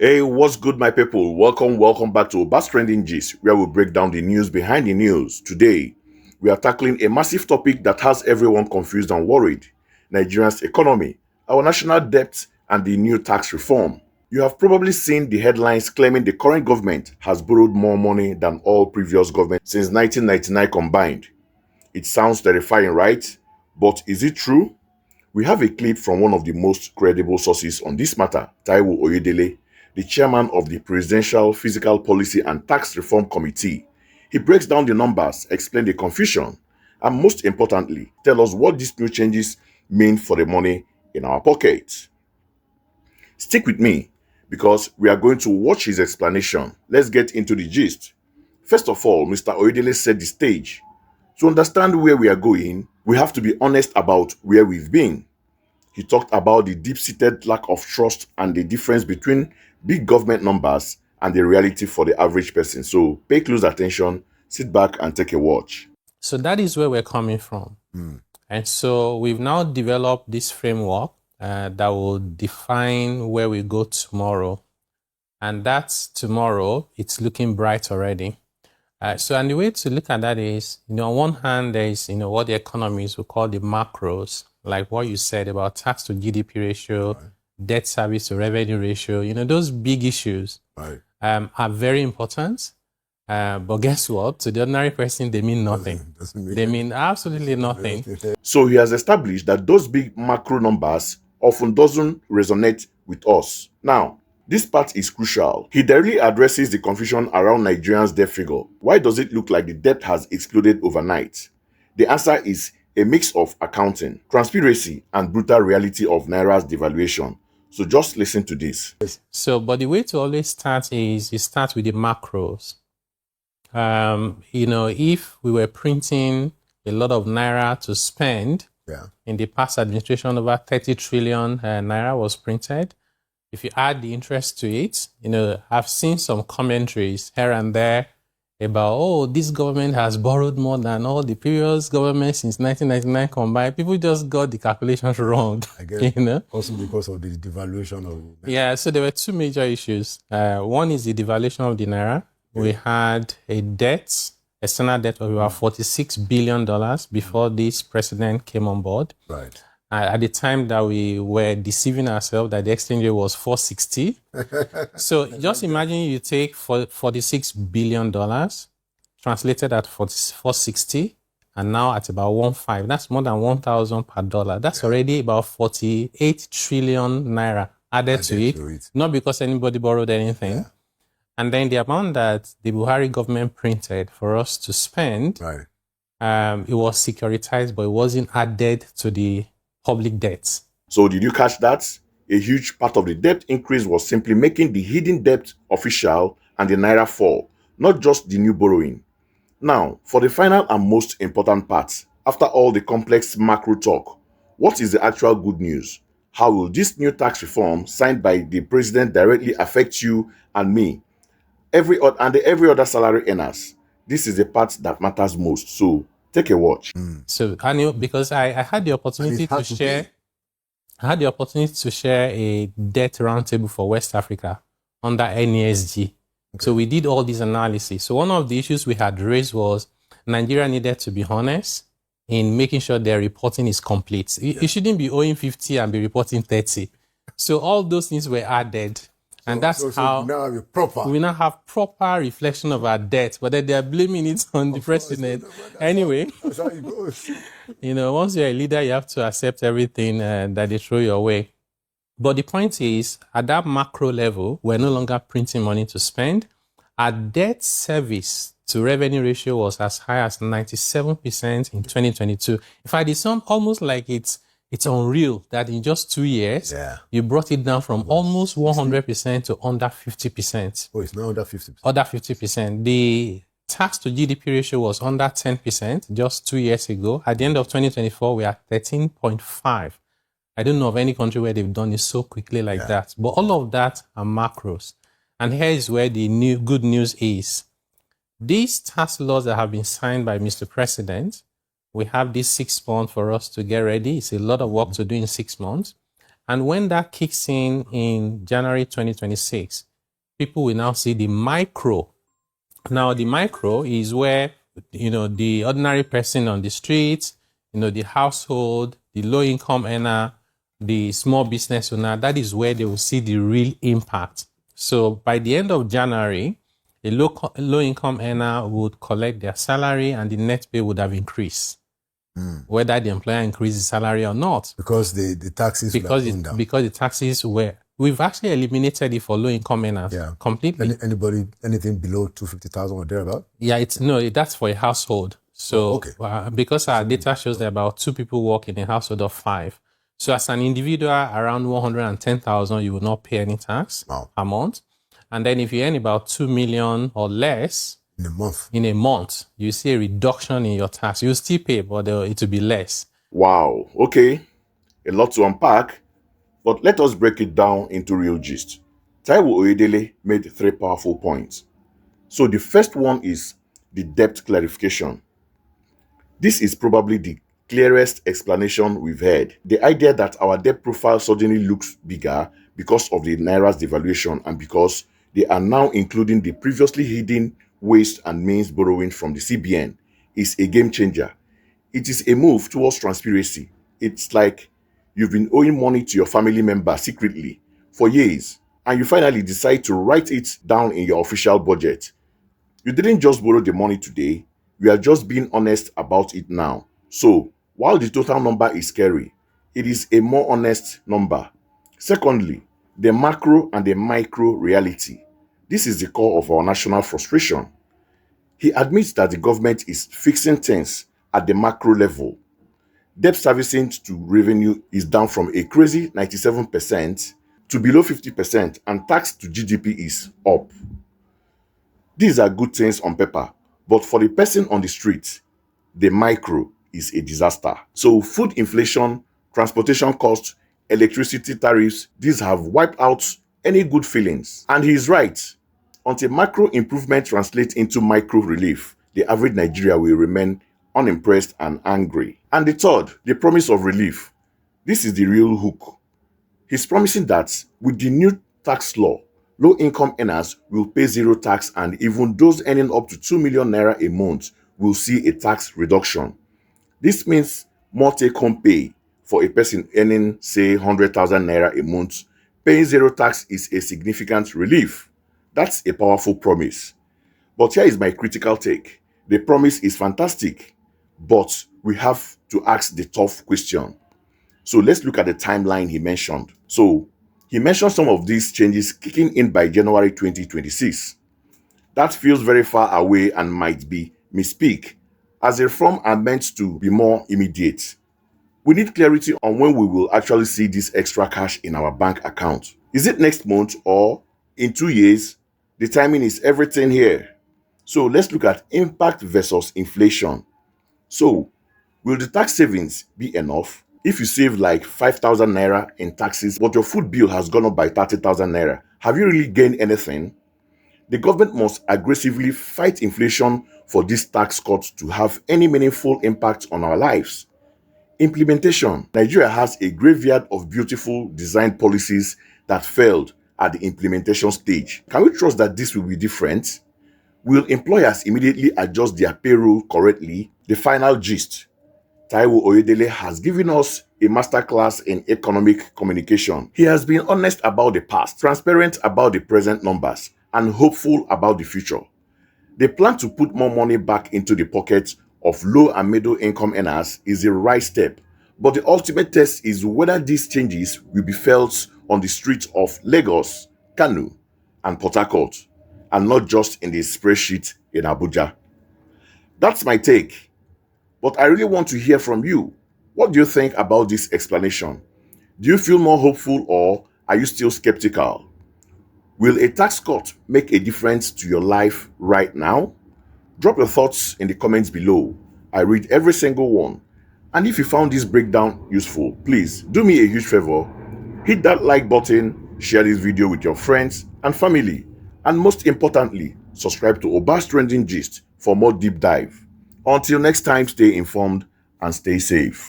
Hey, what's good, my people? Welcome back to Bass Trending Gist, where we break down the news behind the news. Today, we are tackling a massive topic that has everyone confused and worried: Nigeria's economy, our national debt, and the new tax reform. You have probably seen the headlines claiming the current government has borrowed more money than all previous governments since 1999 combined. It sounds terrifying, right? But is it true? We have a clip from one of the most credible sources on this matter, Taiwo Oyedele, the chairman of the Presidential Fiscal Policy and Tax Reform Committee. He breaks down the numbers, explains the confusion, and most importantly, tell us what these new changes mean for the money in our pockets. Stick with me, because we are going to watch his explanation. Let's get into the gist. First of all, Mr. Oyedele set the stage. To understand where we are going, we have to be honest about where we've been. He talked about the deep-seated lack of trust and the difference between big government numbers and the reality for the average person. So pay close attention, sit back and take a watch. So that is where we're coming from. And so we've now developed this framework that will define where we go tomorrow. And that's tomorrow. It's looking bright already. And the way to look at that is, on one hand, there is, what the economists will call the macros, like what you said about tax to GDP ratio, debt service to revenue ratio. Those big issues are very important. But guess what? To the ordinary person, they mean nothing. They mean absolutely nothing. So he has established that those big macro numbers often doesn't resonate with us. Now, this part is crucial. He directly addresses the confusion around Nigerians' debt figure. Why does it look like the debt has exploded overnight? The answer is a mix of accounting, transparency, and brutal reality of Naira's devaluation. So just listen to this. So, but the way to always start is you start with the macros. If we were printing a lot of Naira to spend, in the past administration, over 30 trillion Naira was printed. If you add the interest to it, I've seen some commentaries here and there about, this government has borrowed more than all the previous governments since 1999 combined. People just got the calculations wrong. I guess, also because of the devaluation of the Naira. Yeah, so there were two major issues. One is the devaluation of the Naira. We had a debt, external debt of about $46 billion before this president came on board. Right. At the time that we were deceiving ourselves that the exchange rate was 460. So just imagine you take $46 billion, translated at 460, and now at about 1.5. That's more than 1,000 per dollar. That's already about 48 trillion Naira added to it. Not because anybody borrowed anything. And then the amount that the Buhari government printed for us to spend, it was securitized, but it wasn't added to the public debts. So did you catch that? A huge part of the debt increase was simply making the hidden debt official and the Naira fall, not just the new borrowing. Now, for the final and most important part, after all the complex macro talk, what is the actual good news? How will this new tax reform signed by the president directly affect you and me? Every other salary earners? This is the part that matters most. So take a watch. So, because I had the opportunity to share, a debt roundtable for West Africa under NESG. So we did all this analysis. So one of the issues we had raised was Nigeria needed to be honest in making sure their reporting is complete. You shouldn't be owing 50 and be reporting 30. So all those things were added. And that's how we now have proper reflection of our debt, but then they are blaming it on the president. Anyway, That's how it goes. Once you're a leader, you have to accept everything that they throw your way. But the point is, at that macro level, we're no longer printing money to spend. Our debt service to revenue ratio was as high as 97% in 2022. In fact, it's almost like it's unreal that in just 2 years, you brought it down from almost 100% to under 50%. Oh, it's now under 50%. Under 50%. The tax to GDP ratio was under 10% just 2 years ago. At the end of 2024, we are 13.5. I don't know of any country where they've done it so quickly like that. But all of that are macros. And here is where the good news is. These tax laws that have been signed by Mr. President, we have this 6 months for us to get ready. It's a lot of work to do in 6 months. And when that kicks in January 2026, people will now see the micro. Now, the micro is where, the ordinary person on the street, the household, the low-income earner, the small business owner, that is where they will see the real impact. So by the end of January, a low-income earner would collect their salary and the net pay would have increased, whether the employer increases salary or not. Because the taxes because were down. Because the taxes were. We've actually eliminated it for low-income earners completely. Anything below 250,000 or thereabout? Yeah, that's for a household. So because our data shows that about 2 people work in a household of 5. So as an individual, around 110,000, you will not pay any tax a month. And then if you earn about 2 million or less in a month, you see a reduction in your tax. You still pay, but it will be less. Wow. Okay. A lot to unpack. But let us break it down into real gist. Taiwo Oyedele made 3 powerful points. So the first one is the debt clarification. This is probably the clearest explanation we've heard. The idea that our debt profile suddenly looks bigger because of the Naira's devaluation and because they are now including the previously hidden waste and means borrowing from the CBN is a game changer. It is a move towards transparency. It's like you've been owing money to your family member secretly for years, and you finally decide to write it down in your official budget. You didn't just borrow the money today, we are just being honest about it now. So, while the total number is scary, it is a more honest number. Secondly, the macro and the micro reality. This is the core of our national frustration. He admits that the government is fixing things at the macro level. Debt servicing to revenue is down from a crazy 97% to below 50%, and tax to GDP is up. These are good things on paper, but for the person on the street, the micro is a disaster. So food inflation, transportation costs, electricity tariffs, these have wiped out any good feelings. And he is right. Until macro improvement translates into micro relief, the average Nigeria will remain unimpressed and angry. And the third, the promise of relief. This is the real hook. He's promising that with the new tax law, low-income earners will pay zero tax, and even those earning up to 2 million naira a month will see a tax reduction. This means more take-home pay for a person earning, say, 100,000 naira a month. Paying zero tax is a significant relief. That's a powerful promise. But here is my critical take. The promise is fantastic, but we have to ask the tough question. So let's look at the timeline he mentioned. So he mentioned some of these changes kicking in by January 2026. That feels very far away and might be misspeak, as the reform are meant to be more immediate. We need clarity on when we will actually see this extra cash in our bank account. Is it next month or in 2 years? The timing is everything here. So let's look at impact versus inflation. So, will the tax savings be enough? If you save like 5,000 naira in taxes, but your food bill has gone up by 30,000 naira, have you really gained anything? The government must aggressively fight inflation for these tax cuts to have any meaningful impact on our lives. Implementation. Nigeria has a graveyard of beautiful designed policies that failed at the implementation stage. Can we trust that this will be different? Will employers immediately adjust their payroll correctly? The final gist. Taiwo Oyedele has given us a masterclass in economic communication. He has been honest about the past, transparent about the present numbers, and hopeful about the future. The plan to put more money back into the pockets of low and middle income earners is the right step, but the ultimate test is whether these changes will be felt on the streets of Lagos, Kano, and Port Harcourt, and not just in the spreadsheet in Abuja. That's my take, but I really want to hear from you. What do you think about this explanation? Do you feel more hopeful, or are you still skeptical? Will a tax cut make a difference to your life right now? Drop your thoughts in the comments below. I read every single one. And if you found this breakdown useful, please do me a huge favor. Hit that like button, share this video with your friends and family, and most importantly, subscribe to Oba's Trending Gist for more deep dive. Until next time, stay informed and stay safe.